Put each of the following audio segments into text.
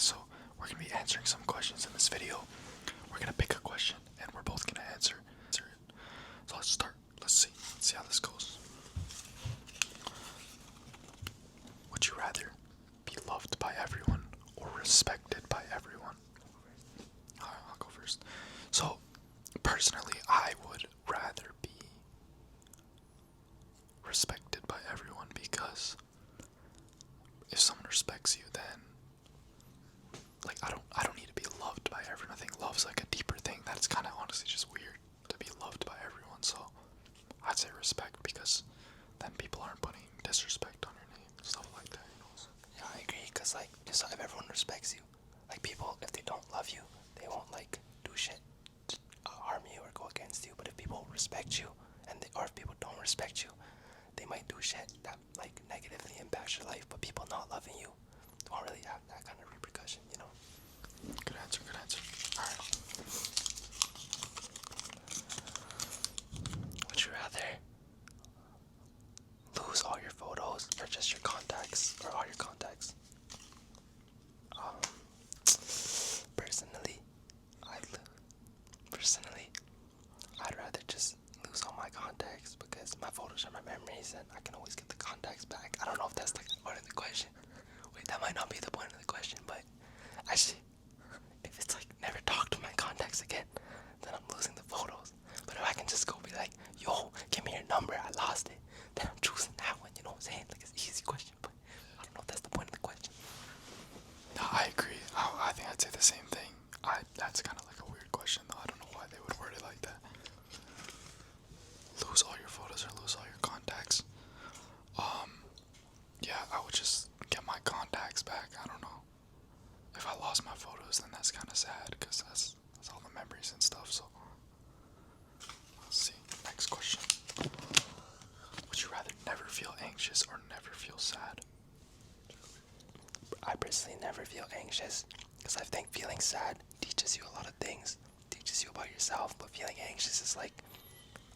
so we're gonna be answering some questions in this video. We're gonna pick a question and we're both gonna answer it. So let's start. Let's see how this goes. Would you rather be loved by everyone or respected by everyone? Alright, I'll go first. So, personally, I would rather be respected by everyone because if someone respects you, then like I don't need to be loved by everyone. I think love's like a deeper thing. That's kind of honestly just weird to be loved by everyone. So I'd say respect because then people aren't putting disrespect on your name, stuff like that. You know. Yeah, I agree. Cause like, just if everyone respects you, like people, if they don't love you, they won't like do shit to harm you or go against you. But if people respect you, or if people don't respect you, they might do shit that like negatively impacts your life. But people not loving you won't really have that kind of repercussion, you know. Good answer. Good answer. All right. Would you rather lose all your photos or just your contacts or all your contacts? Um, personally, I'd personally, I'd rather just lose all my contacts because my photos are my memories and I can always get the contacts back. I don't know if that's like the point of the question. Wait, that might not be the point of the question, but actually, if it's like never talk to my contacts again, then I'm losing the photos. But if I can just go be like, yo, give me your number, I lost it, then I'm choosing that one, you know what I'm saying? Like, it's an easy question, but I don't know if that's the point of the question. No, I agree. I think I'd say the same thing. That's kind of like a weird question though. I don't know why they would word it like that. Lose all your photos or lose all your contacts. Yeah, I would just get my contacts back. I don't know. If I lost my photos, then that's kind of sad because that's all the memories and stuff. So let's see. Next question. Would you rather never feel anxious or never feel sad? I personally never feel anxious because I think feeling sad teaches you a lot of things. Teaches you about yourself, but feeling anxious is like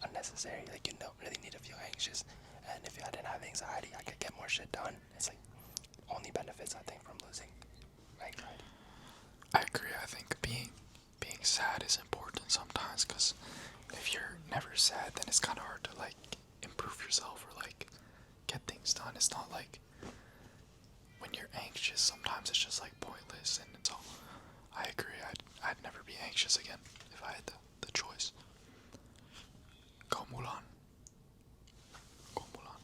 unnecessary. Like, you don't really need to feel anxious. And if I didn't have anxiety, I could get more shit done. It's like only benefits I think from losing anxiety. I agree. I think being sad is important sometimes because if you're never sad, then it's kind of hard to like improve yourself or like get things done. It's not like when you're anxious. Sometimes it's just like pointless, and it's all. I agree. I'd never be anxious again if I had the choice. Go Mulan. Go Mulan.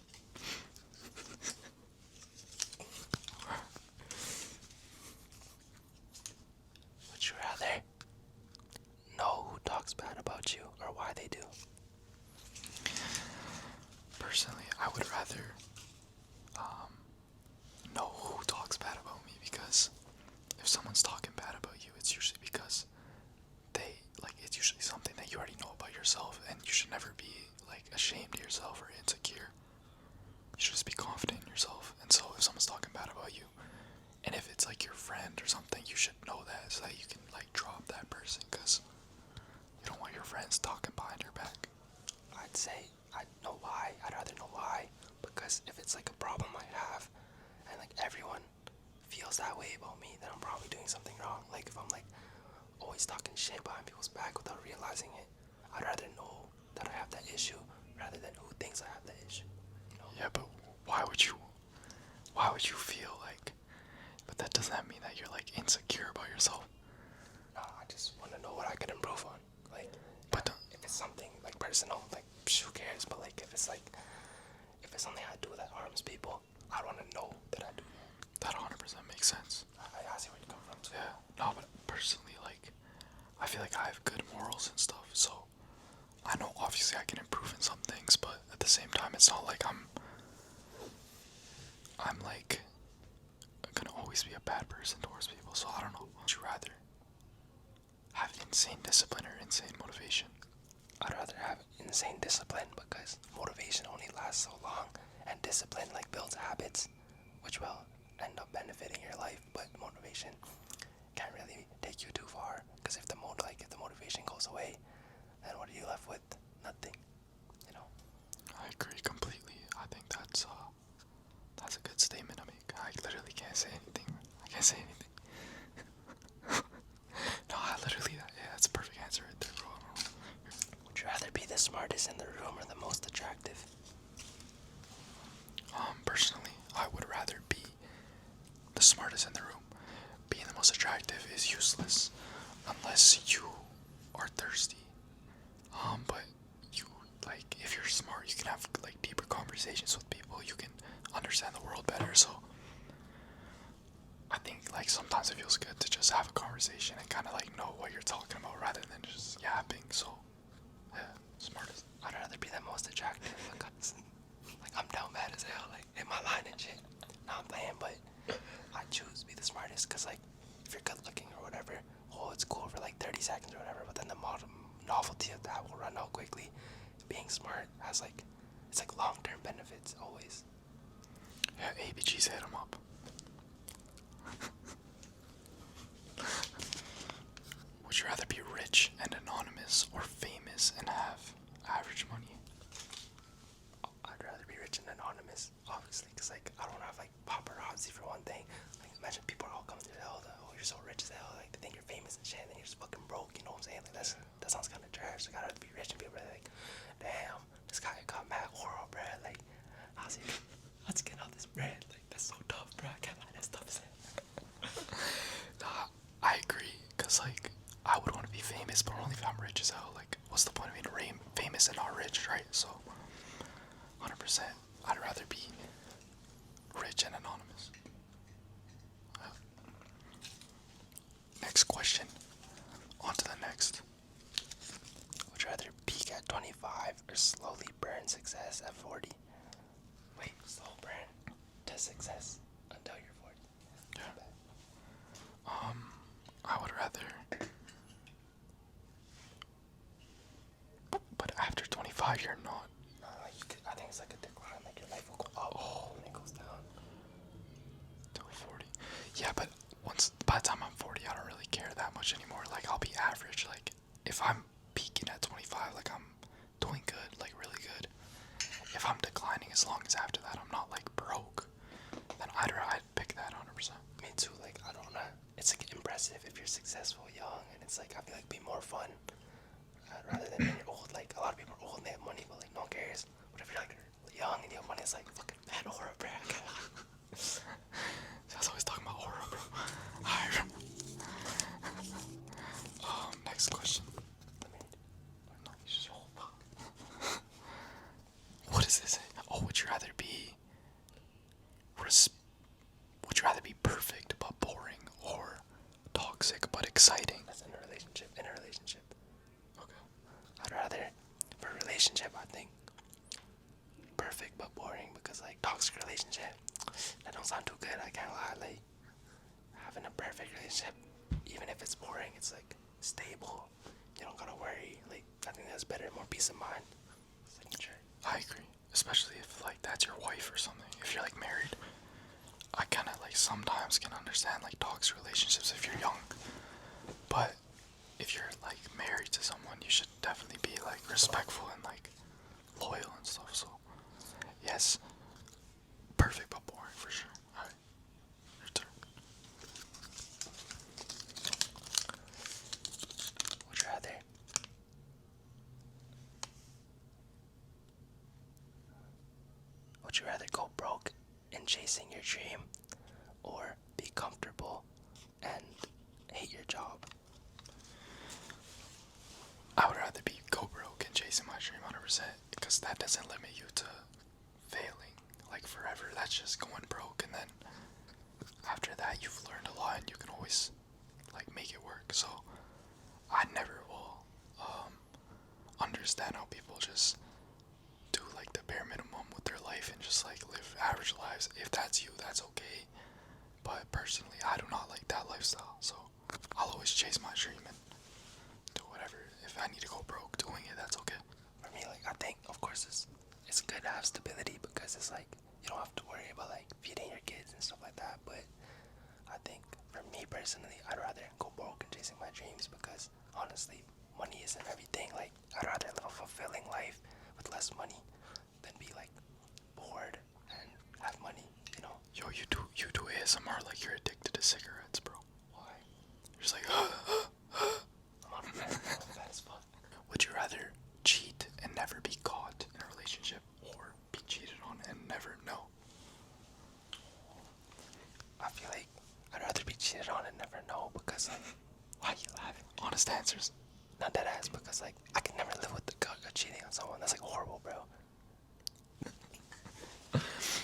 Would you rather know who talks bad about you or why they do? Personally, I would rather know who talks bad about me because if someone's talking bad about you, it's usually because it's usually something that you already know about yourself, and you should never be like ashamed of yourself or insecure. You should just be confident in yourself. And so if someone's talking bad about you, and if it's like your friend or something, you should know that so that you can like drop that person because you don't want your friends talking behind your back. I'd say I'd know why. I'd rather know why because if it's like a problem I have and like everyone feels that way about me, then I'm probably doing something wrong. Like if I'm like always talking shit behind people's back without realizing it, I'd rather know that I have that issue rather than who thinks I have that issue. You know? Yeah, but why would you? Why would you feel like? But that doesn't mean that you're like insecure about yourself. Nah, I just want to know what I could improve on. Like, But if it's something like personal, like who cares? But like if it's something I do that harms people, I want to know that I do that. that 100% makes sense. I see where you come from too. Yeah. No, but personally, like, I feel like I have good morals and stuff. So I know obviously I can improve in some things, but at the same time, it's not like I'm like gonna always be a bad person towards people. So I don't know. Would you rather have insane discipline or insane motivation? I'd rather have insane discipline because motivation only lasts so long, and discipline like builds habits, which will end up benefiting your life. But motivation can't really take you too far because if the motivation goes away, then what are you left with? Nothing. You know. I agree completely. I think that's a good statement to make. I literally can't say anything. I can't say anything. most attractive is useless unless you are thirsty. But you like if you're smart, you can have like deeper conversations with people. You can understand the world better. So I think like sometimes it feels good to just have a conversation and kind of like know what you're talking about rather than just yapping. So yeah, smartest. I'd rather be the most attractive because, like, I'm down bad as hell, like, in my line and shit. Now I'm playing, but I choose to be the smartest because, like, if you're good looking or whatever, oh, it's cool for like 30 seconds or whatever, but then the novelty of that will run out quickly. Being smart has, like, it's like long term benefits always. Yeah, ABG's hit him up. Would you rather be rich and anonymous or famous and have average money? I'd rather be rich and anonymous, obviously, because, like, I don't have, like, paparazzi for one thing. Like, imagine people are all coming to hell, oh, you're so rich as hell, like, they think you're famous and shit, and then you're just fucking broke, you know what I'm saying? Like, that sounds kind of trash. Like, I'd rather be rich and people are like, damn, this guy got mad oral, bruh, like, how's he getting all this bread? Like, that's so tough, bruh, I can't lie, that's tough as hell. Nah, I agree, cause like I would want to be famous, but only if I'm rich as hell. Like, what's the point of being famous and not rich, right? So, 100%, I'd rather be rich and anonymous. Next question. On to the next. Would you rather peak at 25 or slowly burn success at 40? Wait, slow burn to success until you're 40. Yeah. I would rather. But after 25, you're not. No, like I think it's like a decline. Like your life will go up and it goes down. Till 40. Yeah, but by the time I'm 40, I don't really care that much anymore. Like, I'll be average. Like, if I'm peaking at 25, like, I'm doing good, like, really good. If I'm declining, as long as after that I'm not, like, broke, then I'd pick that 100%. Me too. Like, I don't know. It's like impressive if you're successful young, and it's like I feel like be more fun rather than when you're old. Like, a lot of people are old and they have money, but like no one cares. But if you're like young and you have money, it's like fucking mad aura, bro. That's always talking about horror, bro. Next question. What is this? Oh, would you rather be perfect but boring, or toxic but exciting? That's in a relationship. In a relationship, Okay. I'd rather for a relationship. I think perfect but boring because like toxic relationship, that don't sound too good. I can't lie. Like having a perfect relationship, even if it's boring, it's like stable. You don't gotta worry. Like I think that's better, more peace of mind. Signature. I agree, especially if like that's your wife or something. If you're like married, I kind of like sometimes can understand like toxic relationships if you're young, but if you're like married to someone, you should definitely be like respectful and like loyal and stuff. So yes, perfect but boring for sure. All right, your turn. Would you rather? Would you rather go broke in chasing your dream, or be comfortable and hate your job? I would rather be go broke and chasing my dream 100% because that doesn't limit you to failing like forever. That's just going broke, and then after that you've learned a lot and you can always like make it work. So I never will understand how people just do like the bare minimum with their life and just like live average lives. If that's you, that's okay. But personally, I do not like that lifestyle. So I'll always chase my dream and do whatever. If I need to go broke doing it, that's okay. For me, like I think, of course, it's good to have stability because it's like you don't have to worry about like feeding your kids and stuff like that. But I think for me personally, I'd rather go broke and chasing my dreams because honestly, money isn't everything. Like I'd rather live a fulfilling life with less money than be like bored and have money. You know? Yo, you do ASMR like you're addicted to cigarettes, bro. Why? You're just like, I'm on fat, bro. Fat as fuck. Would you rather cheat and never be caught in a relationship, or be cheated on and never know? I feel like I'd rather be cheated on and never know because like, why are you laughing? Honest answers. Not that ass, because like I can never live with the gut of cheating on someone. That's like horrible, bro.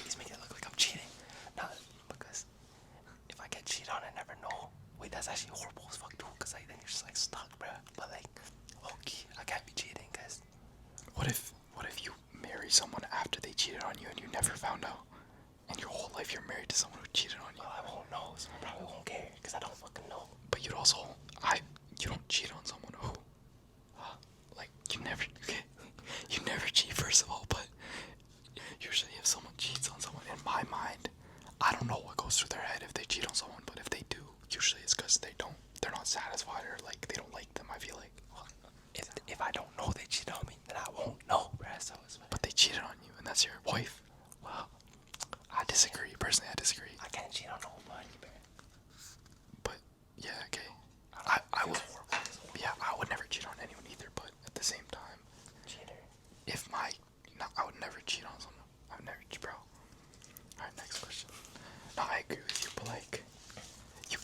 He's making it look like I'm cheating. Not because if I get cheated on, I never know. Wait, that's actually horrible as fuck too, cause like then you're just like stuck, bro. But like, okay, I can't be cheating, cause What if you marry someone after they cheated on you and you never found out? And your whole life you're married to someone who cheated on you. well, I won't know, so I probably won't care, cause I don't fucking know. But you don't cheat on someone who, like you never cheat first of all. But usually if someone cheats on someone, in my mind, I don't know what goes through their head if they cheat on someone. But if they do, usually it's because they're not satisfied or like they don't like them. I feel like. If I don't know they cheated on me, then I won't know, bro. So it's But they cheated on you, and that's your wife. well, I disagree. Personally, I disagree. I can't cheat on nobody, bro. But yeah, okay. I would. Yeah, I would never cheat on anyone either. But at the same time, Cheater. I would never cheat on someone. I would never cheat, bro. All right, next question. No, I agree with you, but like,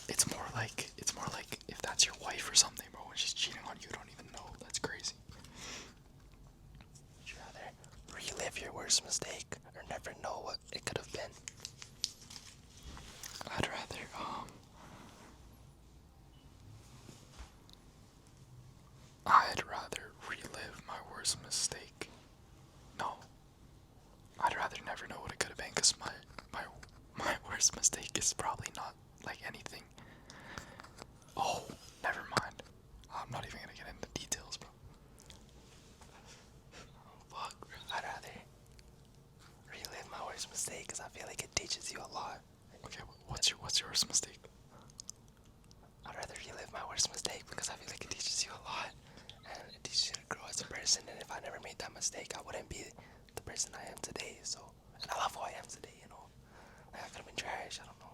it's more like if that's your wife or something, bro. When she's cheating on you, you don't even know. That's crazy. Would you rather relive your worst mistake or never know what it could have been? I'd rather I'd rather relive my worst mistake. No, I'd rather never know what it could have been, because my worst mistake is probably not like anything. Oh, never mind. I'm not even gonna get into details, bro. Fuck, bro. I'd rather relive my worst mistake because I feel like it teaches you a lot. Okay, what's your worst mistake? I'd rather relive my worst mistake because I feel like it teaches you a lot and it teaches you to grow as a person. And if I never made that mistake, I wouldn't be the person I am today. So, and I love who I am today, you know. Like I could have been trash. I don't know.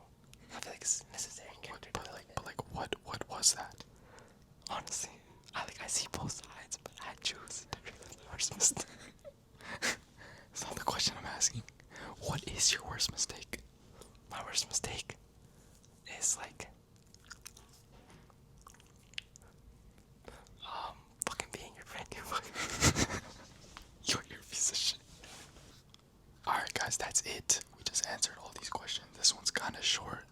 I feel like it's necessary in character development. But like, what was that? Honestly, I see both sides, but I choose to relive my worst mistake. It's not the question I'm asking. What is your worst mistake? My worst mistake is like fucking being your friend. You fucking You're a piece of shit. Alright guys, that's it. We just answered all these questions. This one's kinda short,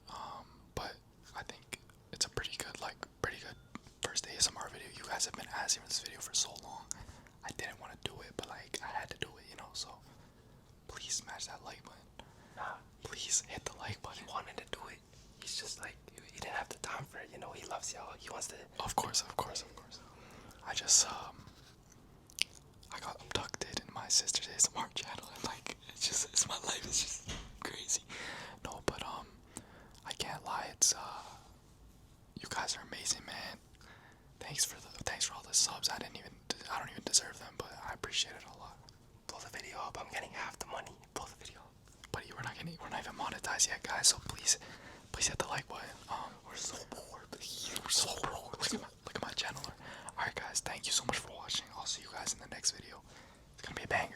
but I think it's a pretty good first ASMR video. You guys have been asking for this video for so long. I didn't want to do it, but like I had to do it, so please smash that like button. nah. Please hit the like button. He wanted to do it. He's just like he didn't have the time for it. You know, he loves y'all. He wants to. Of course. I just I got abducted in my sister's ASMR channel, and like it's my life is just crazy. No, but I can't lie, it's you guys are amazing, man. Thanks for all the subs. I don't even deserve them, but I appreciate it a lot. Blow the video up. I'm getting half the money. Blow the video up. But we're not even monetized yet, guys. So please hit the like button. We're so poor. We're so broke. Look at my channel. Alright, guys. Thank you so much for watching. I'll see you guys in the next video. It's gonna be a banger.